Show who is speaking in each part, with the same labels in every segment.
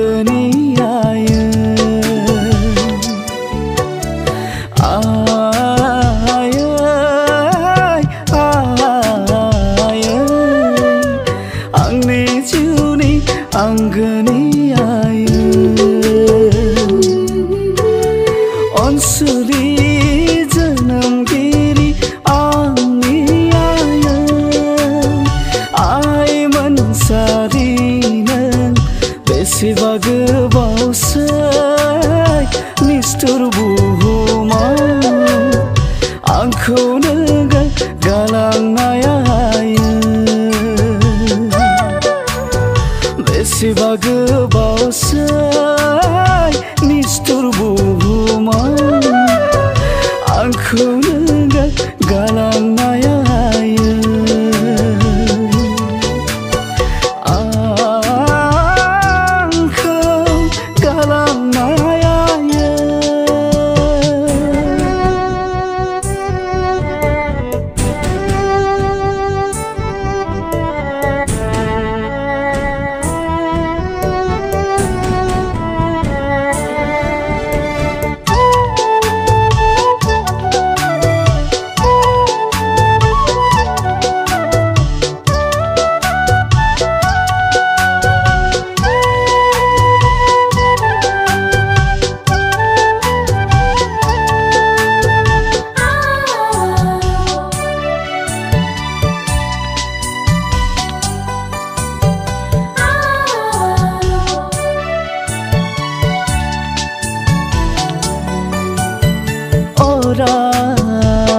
Speaker 1: आंगोनि आयै आंनि जिउनि आंगोनि आयै अनसुलि जोनोमगिरि आंनि आयै आइ मोनसारि नों बेसेबा गोबावसै निस्थुर बुहुमाव आंखौनो गालांनाय आयै बेसेबा गोबावसै निस्थुर बुहुमाव आंखौनो गालांनाय आयै आंखौ गालांनाय आयै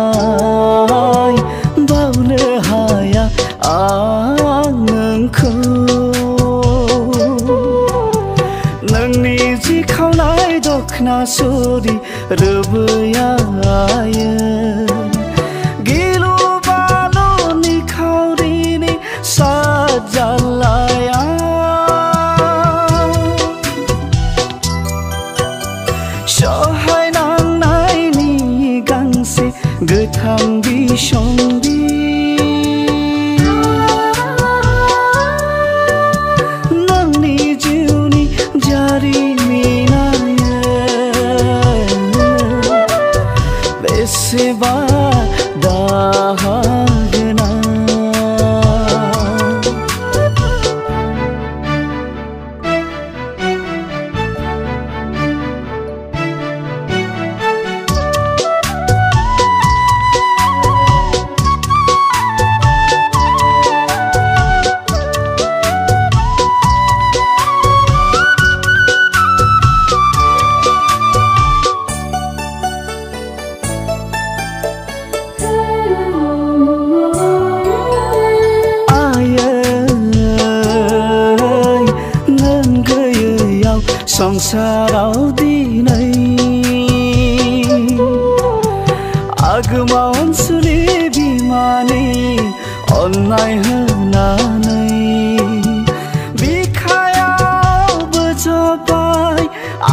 Speaker 1: अराय बावनो हाया आं नोंखौ नोंनि जि खावनाय दखना सुरि रोबोयायो गिलु बालुनि खावरिनि साजालाया सहाय नांनायनि गांसे गोथां बिसंबि नोंनि जिउनि जारिमिनायो बेसेबा दाहागोनां संसाराव दिनै आगोमा अनसुलि बिमानि अननाय होनानै बिखायावबो जबाय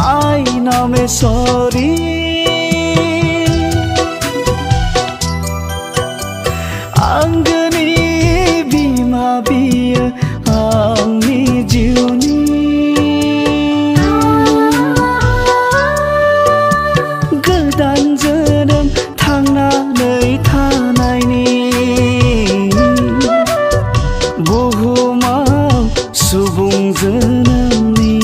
Speaker 1: आइ नामेश्वरी आंगोनि बिमा बियो आंनि जिउनि गोदान जोनोम थांनानै थानायनि बुहुमाव सुबुं जोनोमनि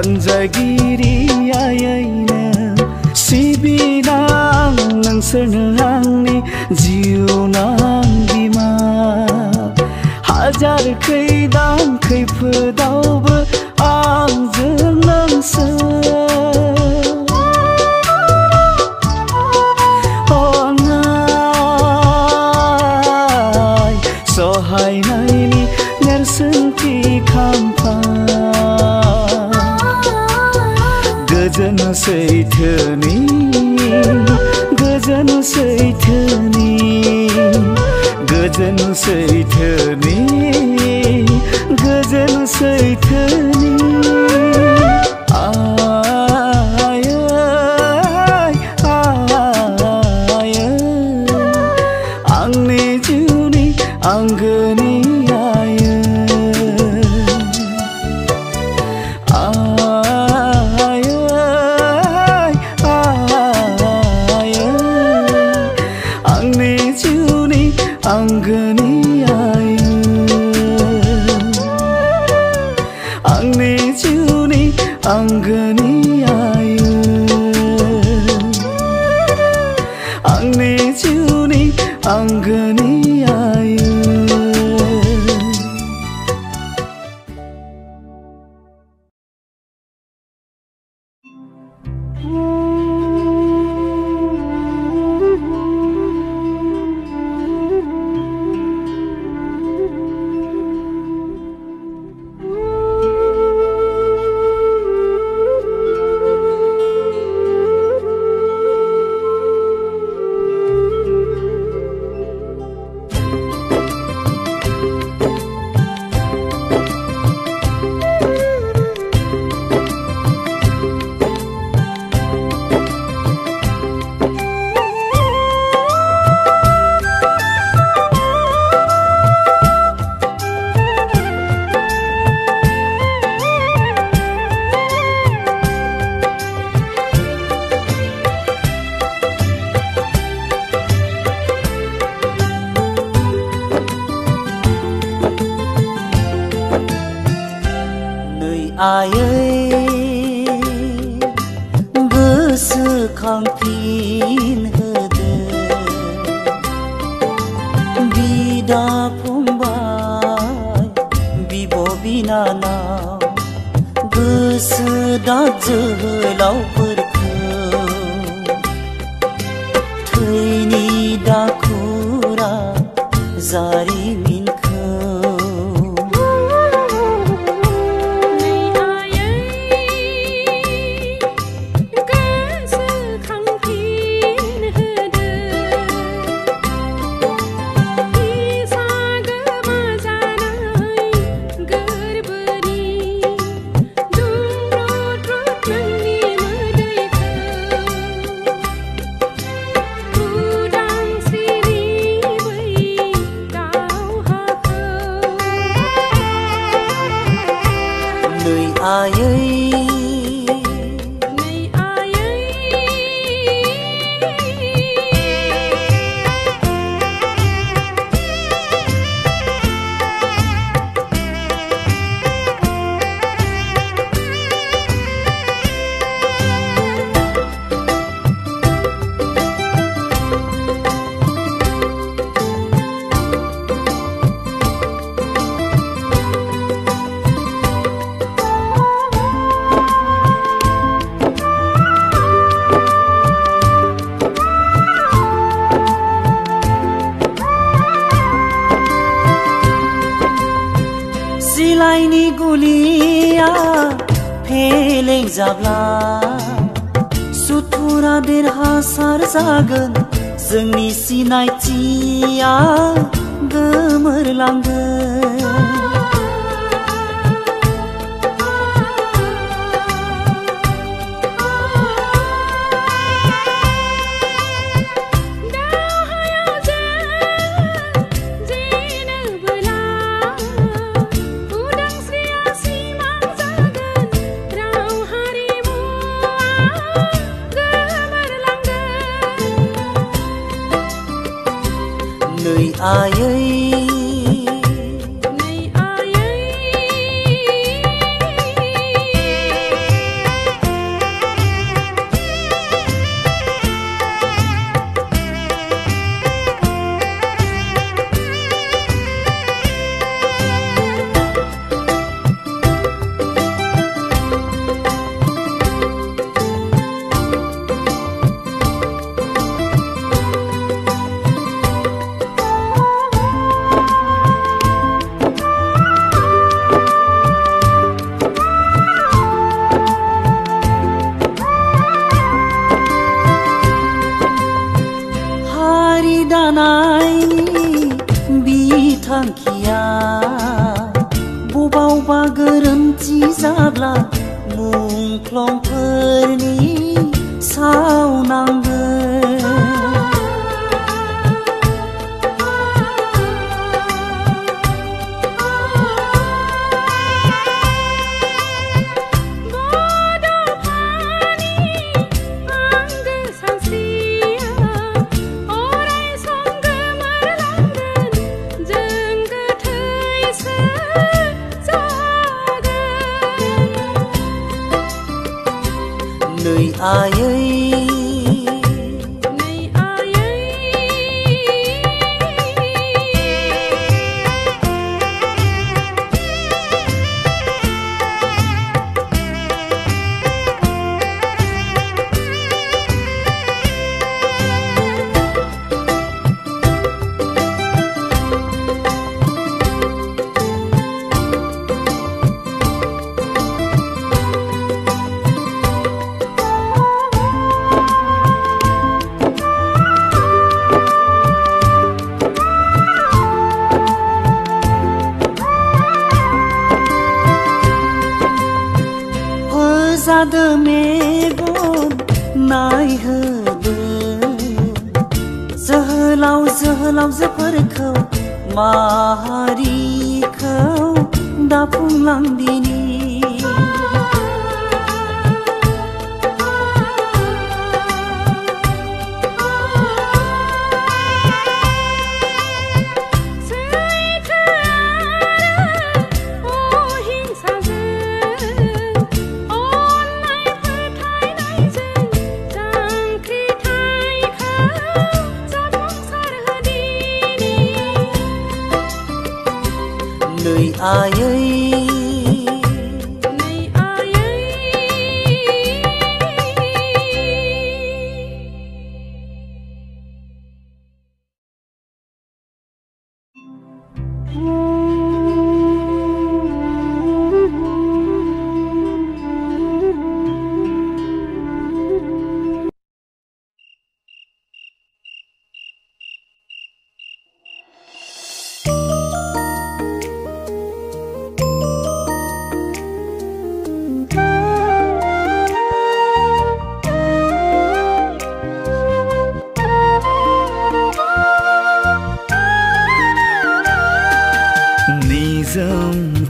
Speaker 1: अनजागिरि आयैनो सिबिनां नोंसोरनो आंनि जिउ नां हाजार खैदां खैफोदावबो आंजों नोंसोर अनाय सहायनायनि नेरसोनथि खाम्फा गोजोन सैथोनि गोजोन सैथोनि गोजोन सैथोनि गोजोन सैथोनि आय आय आंनि जिउनि आंगोनि आय आंनि जिउनि आंगोनि आय आंनि जिउनि आंगोनि आय आंनि जिउनि आंगोनि आय
Speaker 2: आयै गोसोखांफिन होदो बिदा फंबाय बिब' बिनानाव गोसो दा जोहोलावफोरखौ थैनि दाखुरा जारिमिनखौ
Speaker 3: सिलाइनि गुलिया फेलें जाब्ला सुथुरा देरहासार जागोन जोंनि सिनायथिया गोमोरलांगोन आयै थांखिया बबावबा गोरोन्थि जाब्ला मुंख्लंफोरनि सावनांगोन नै आयै जादो मेगन नायहोदो जोहोलाव जोहोलावजोफोरखौ माहारिखौ दाफुंलांदिनि नै आयै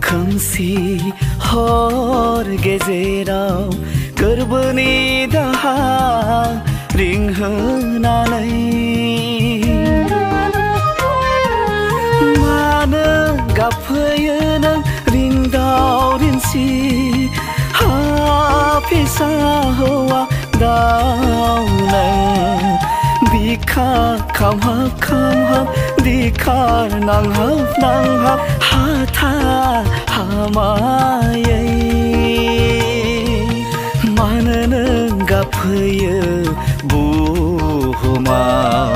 Speaker 1: खोमसि हर गेजेराव गोरबोनि दाहार रिंहोनानै मानो गाबफैयो नों रिंदाव रिंसि हा फिसा हौवा दाव नों बिखा खामहाब खामहाब दिखार नांहाब नांहाब हाथा हामायै मानो नों गाबफैयो बुहुमाव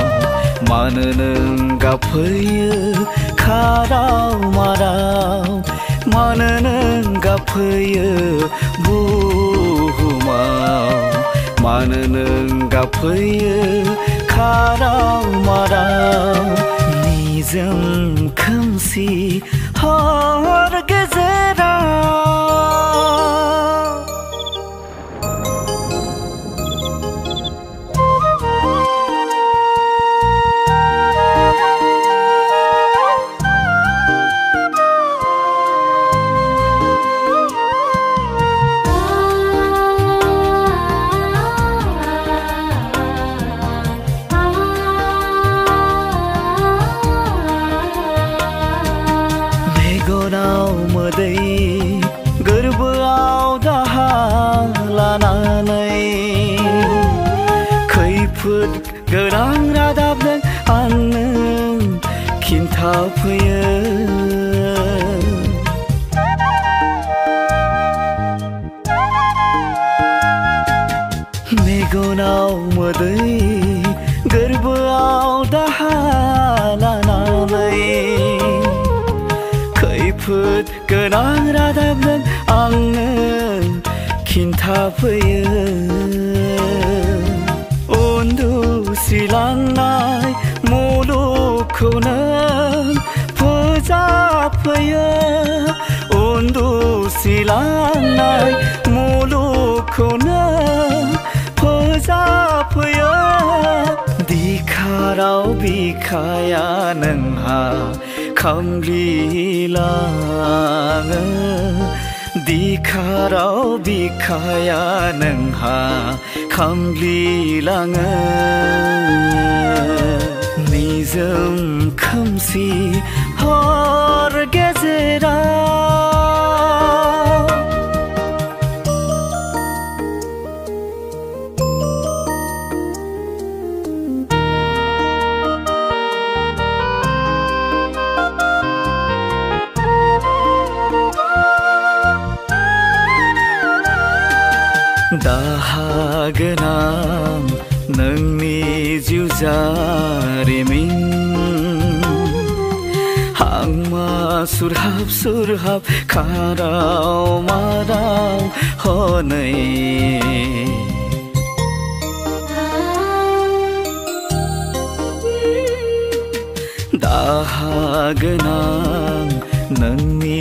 Speaker 1: मानो नों गाबफैयो खाराव माराव मानो नों गाबफैयो बुहुमाव मानो नों गाबफैयो खाराव माराव निजोम खोमसि हर गेजेराव गोरबोआव दाहा लानानै खैफोद गोनां रादाब नों आंनो खिन्थाफैयो मेगनाव मोदै गोरबोआव दाहा लानानै खैफोद गोनां रादाब नों आंनो खिन्थाफैयो उन्दुसिलांनाय मुलुगखौ नों फैयो उन्दुसिलांनाय मुलुगखौनो फोजाफैयो दिखाराव बिखाया नोंहा खामग्लिलाङो दिखाराव बिखाया नोंहा खामग्लिलाङो निजोम खोमसि हर गेजेराव दाहागोनां नोंनि जिउ जारिमिन हांमा सुरहाब सुरहाब खाराव माराव हनै दाहागोनां नोंनि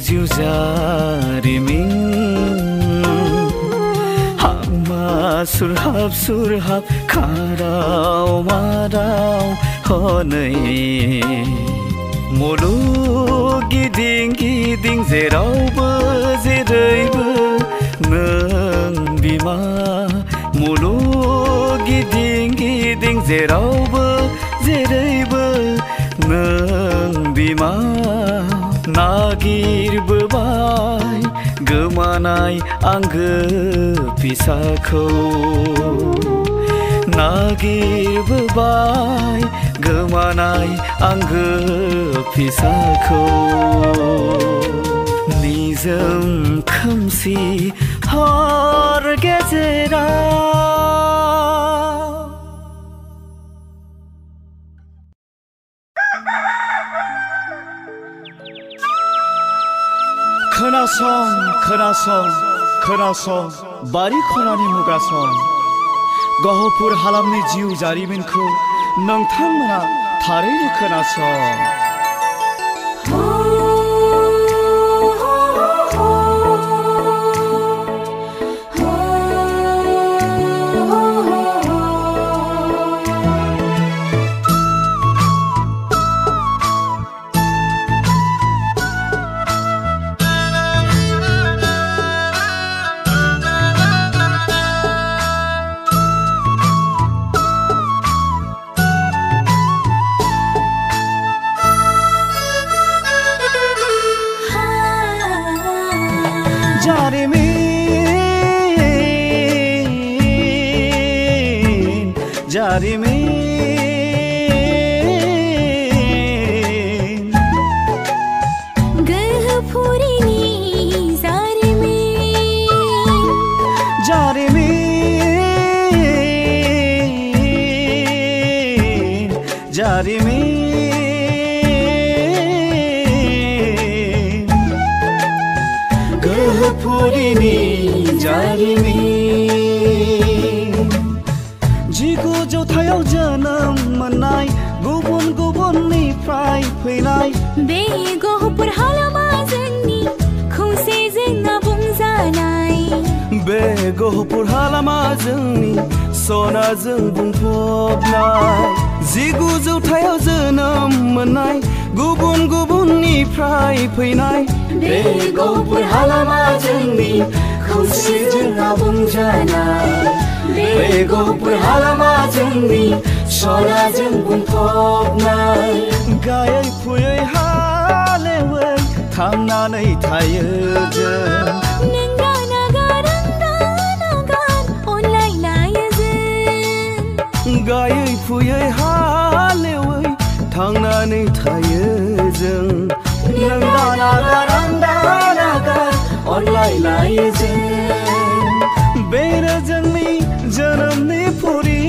Speaker 1: जिउ जारिमिन सुरहाब सुरहाब खाराव माराव हनै मुलुग गिदिं गिदिं जेरावबो जेरैबो नों बिमा मुलुग गिदिं गिदिं जेरावबो जेरैबो नों बिमा नागिरबोबाय गोमानाय आंगो फिसाखौ नागिरबोबाय गोमानाय आंगो फिसाखौ निजोम खोमसि हर गेजेराव
Speaker 3: खोनासं खोनासं खोनासं बारि खनानि मुगासं गहपुर हालामनि जिउ जारिमिनखौ नोंथांमोना थारैनो खोनासं
Speaker 1: गहपुरनि जारिमिन जिगु जौथायाव जोनोम मोननाय गुबुन गुबुननिफ्राय फैनाय
Speaker 4: बे गहपुर हालामा जोंनि खौसेजों आबुं जानाय
Speaker 1: बे गहपुर हालामा जोंनि सनाजों बुंफबनाय जिगु जौथायाव जोनोम मोननाय गुबुन गुबुननिफ्राय फैनाय बे गहपुर हालामा जोंनि खौसेजों आबुं जानाय बे गहपुर हालामा जोंनि सनाजों बुंफबनाय गायै फुयै हालेवै थांनानै थायो जों गायै फुयै हालेवै थांनानै थायो जों नोंदा नागार आंदा नागार अनलायलायो जों बेनो जोंनि जोनोमनि फुरि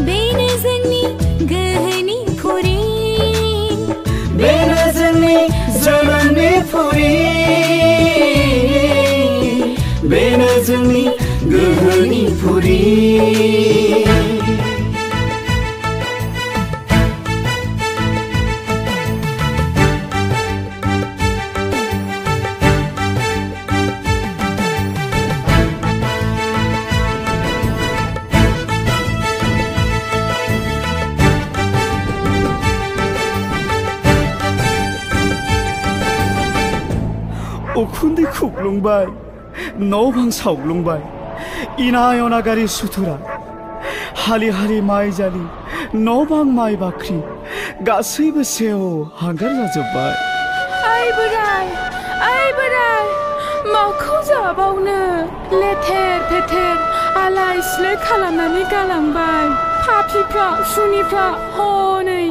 Speaker 4: बेनो जोंनि गोहोनि फुरि
Speaker 1: बेनो जोंनि जोनोमनि फुरि बेनो जोंनि गोहोनि फुरि
Speaker 3: उखुन्दै खुग्लुंबाय न' बां सावग्लुंबाय इनाय अनागारि सुथुरा हालि हालि माइ जालि न' बां माइ बाख्रि गासैबो सेव हांगार जाजोब्बाय
Speaker 5: ओइ बोराय माखौ जाबावनो लेथेर फेथेर आलाय सिलाय खालामनानै गालांबाय पापिफ्रा सुनिफ्रा हनै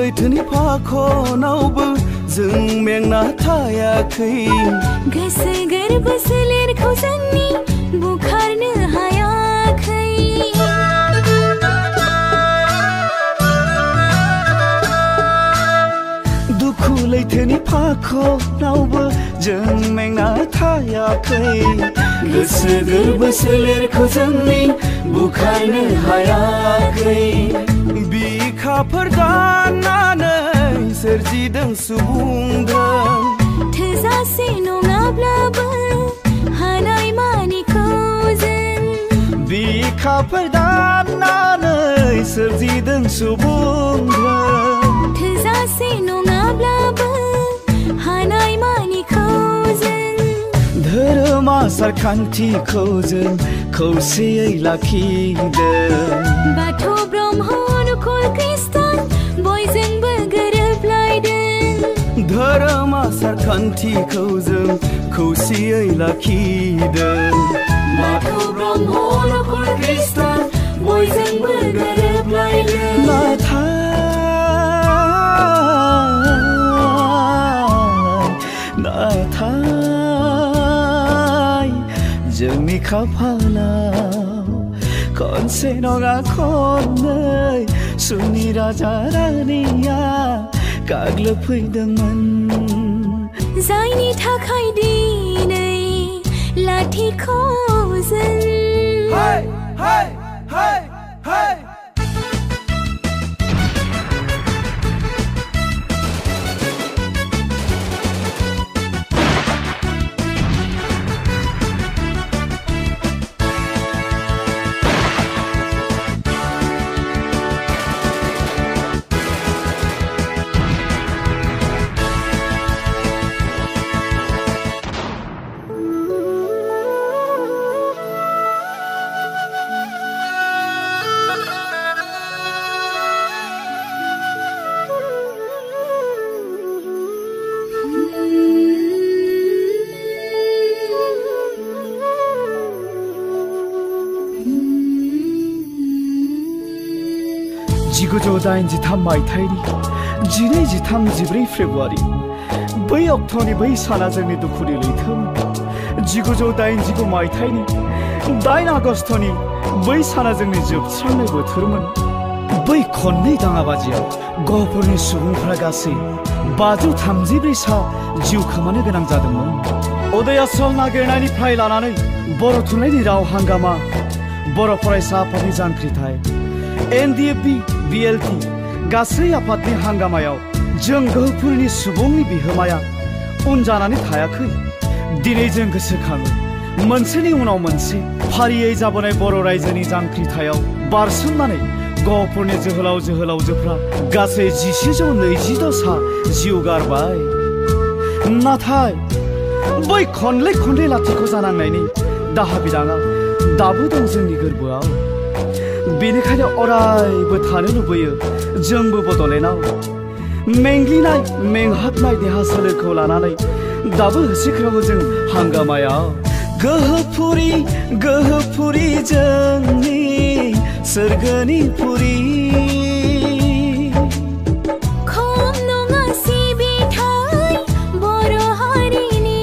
Speaker 1: लैथोनि फाखनावबो जों मेंना थायाखै
Speaker 4: गोसो गोरबो सोलेरखौ जोंनि बुखारनो हायाखै
Speaker 3: दुखु लैथोनि फाखनावबो जों मेंना थायाखै
Speaker 1: गोसो गोरबो सोलेरखौ जोंनि बुखारनो हायाखै बिखाफोर दाननानै सोरजिदों सुबुंदों
Speaker 4: थोजासे नङाब्लाबो हानाय मानिखौ जों
Speaker 3: बिखाफोर दाननानै सोरजिदों सुबुंदों
Speaker 4: थोजासे नङाब्लाबो हानाय मानिखौ जों
Speaker 3: धोरोम आसार खान्थिखौ जों खौसेयै लाखिदों
Speaker 4: बाथौ ब्रह्म अनुकूल ख्रिस्टान बयजोंबो गोरोबलायदों
Speaker 1: धोरोम आसार खान्थिखौ जों खौसेयै लाखिदों बाथौ ब्रह्म अनुकूल ख्रिस्टान बयजोंबो गोरोबलायदों
Speaker 3: नाथाय जोंनि खाफालाव खनसे नङा खननै सुनि राजा रानिया गाग्लोबफैदोंमोन
Speaker 4: जायनि थाखाय दिनै लाथिख' जों
Speaker 3: मायथाइनि 12-13-14 फेब्रुवारि बै अक्ट'नि बै साना जोंनि दुखुनि लैथोमोन 1989 मायथाइनि 8 आगस्तनि बै साना जोंनि जोबस्रांनाय बोथोरमोन बै खननै दाङाबाजियाव गहपुरनि सुबुंफोरा गासै 534 सा जिउ खोमानो गोनां जादोंमोन उदयाचल नागिरनायनिफ्राय लानानै बर' थुनलाइनि राव हांगामा बर' फरायसा आफादनि जांख्रिथाय NDFB BLT गासै आफादनि हांगामायाव जों गहपुरनि सुबुंनि बिहोमाया उन जानानै थायाखै दिनै जों गोसोखाङो मोनसेनि उनाव मोनसे फारियै जाबोनाय बर' रायजोनि जांख्रिथायाव बारसोमनानै गहपुरनि जोहोलाव जोहोलावजोफ्रा गासै 1122 सा जिउ गारबाय नाथाय बै खनले लाथिख' जानांनायनि दाहा बिदाङा दाबो दं जोंनि गोरबोआव बेनिखायनो अरायबो थानो लुबैयो जोंबो बड'लेण्डआव मेंग्लिनाय मेंहाबनाय देहा सोलेरखौ लानानै दाबो होसिख्रावो जों हांगामायाव गोहोफुरि जोंनि सोरगोनि फुरि
Speaker 4: खम नङा सिबिथाय बर' हारिनि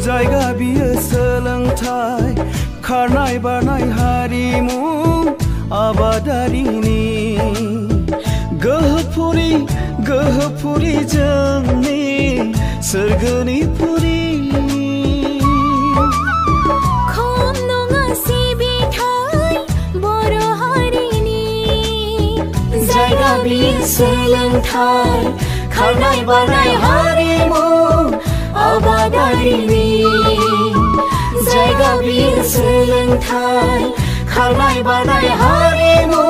Speaker 1: जायगा बियो सोलोंथाय खारनाय बारनाय हारिमु आबादारिनि गोहोफुरि जोंनि सोरगोनि फुरि
Speaker 4: खम नङा सिबिथाय बर' हारिनि जायगा बियो सोलोंथाय खारनाय बारनाय हारिमु आबादारिनि जायगा बियो सोलोंथाय खारनाय बारनाय हारिमु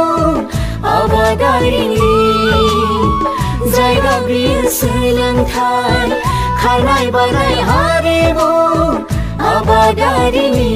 Speaker 4: आबादारिनि जायगा बियो सोलोंथाय खारनाय बारनाय हारिमु आबादारिनि